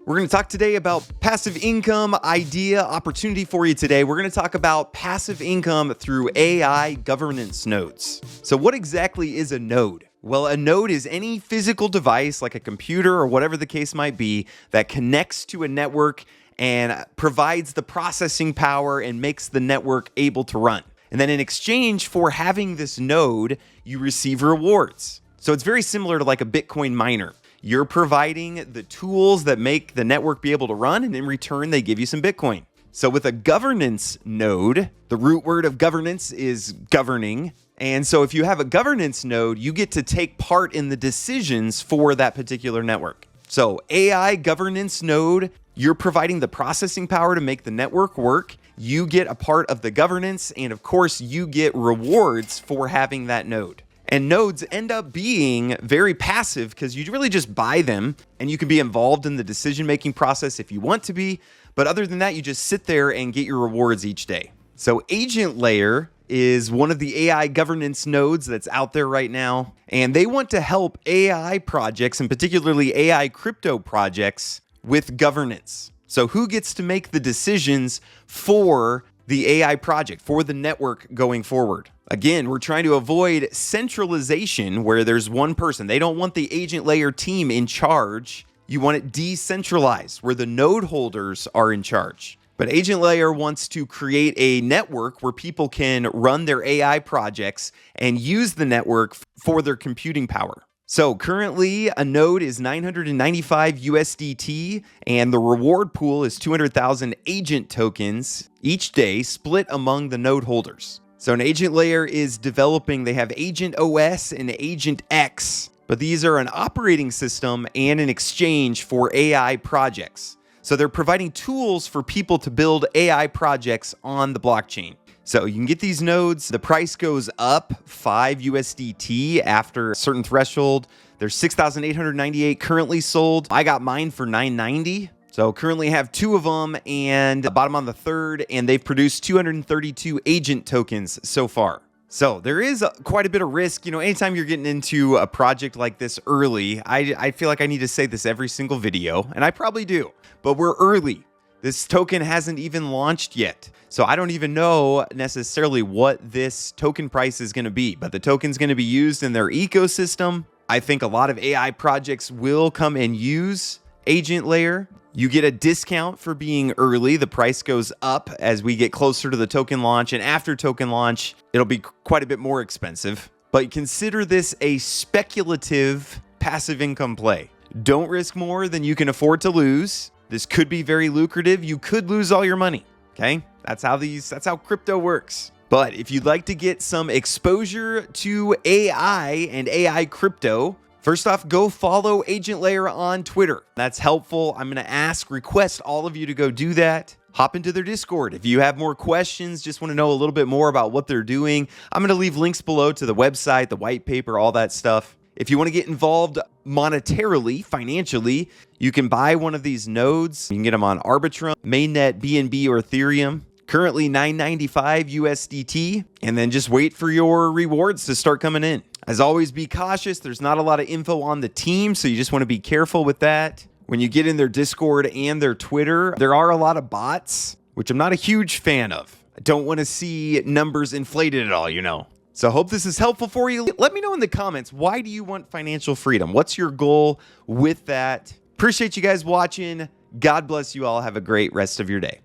We're going to talk today about passive income idea opportunity for you today. We're going to talk about passive income through AI governance nodes. So what exactly is a node? Well, a node is any physical device like a computer or whatever the case might be that connects to a network and provides the processing power and makes the network able to run. And then in exchange for having this node, you receive rewards. So it's very similar to like a Bitcoin miner. You're providing the tools that make the network be able to run, and in return, they give you some Bitcoin. So with a governance node, the root word of governance is governing. And so if you have a governance node, you get to take part in the decisions for that particular network. So AI governance node, you're providing the processing power to make the network work. You get a part of the governance, and of course, you get rewards for having that node. And nodes end up being very passive because you really just buy them and you can be involved in the decision-making process if you want to be. But other than that, you just sit there and get your rewards each day. So AgentLayer is one of the AI governance nodes that's out there right now. And they want to help AI projects, and particularly AI crypto projects, with governance. So who gets to make the decisions for the AI project, for the network going forward? Again, we're trying to avoid centralization where there's one person. They don't want the AgentLayer team in charge. You want it decentralized where the node holders are in charge. But AgentLayer wants to create a network where people can run their AI projects and use the network for their computing power. So currently a node is 995 USDT and the reward pool is 200,000 agent tokens each day split among the node holders. So an AgentLayer is developing, they have Agent OS and Agent X, but these are an operating system and an exchange for AI projects. So they're providing tools for people to build AI projects on the blockchain. So you can get these nodes, the price goes up 5 USDT after a certain threshold. There's 6,898 currently sold. I got mine for $990. So currently have 2 of them and I bought them on the 3rd, and they've produced 232 agent tokens so far. So there is quite a bit of risk. You know, anytime you're getting into a project like this early, I feel like I need to say this every single video, and I probably do, but we're early. This token hasn't even launched yet. So I don't even know necessarily what this token price is going to be, but the token's going to be used in their ecosystem. I think a lot of AI projects will come and use AgentLayer. You get a discount for being early. The price goes up as we get closer to the token launch, and after token launch, it'll be quite a bit more expensive. But consider this a speculative passive income play. Don't risk more than you can afford to lose. This could be very lucrative. You could lose all your money. Okay? That's how crypto works. But if you'd like to get some exposure to AI and AI crypto, first off, go follow AgentLayer on Twitter. That's helpful. I'm going to request all of you to go do that. Hop into their Discord. If you have more questions, just want to know a little bit more about what they're doing, I'm going to leave links below to the website, the white paper, all that stuff. If you want to get involved monetarily, financially, you can buy one of these nodes. You can get them on Arbitrum, Mainnet, BNB, or Ethereum. Currently $995 USDT, and then just wait for your rewards to start coming in. As always, be cautious. There's not a lot of info on the team, so you just want to be careful with that. When you get in their Discord and their Twitter, there are a lot of bots, which I'm not a huge fan of. I don't want to see numbers inflated at all, you know. So I hope this is helpful for you. Let me know in the comments, why do you want financial freedom? What's your goal with that? Appreciate you guys watching. God bless you all. Have a great rest of your day.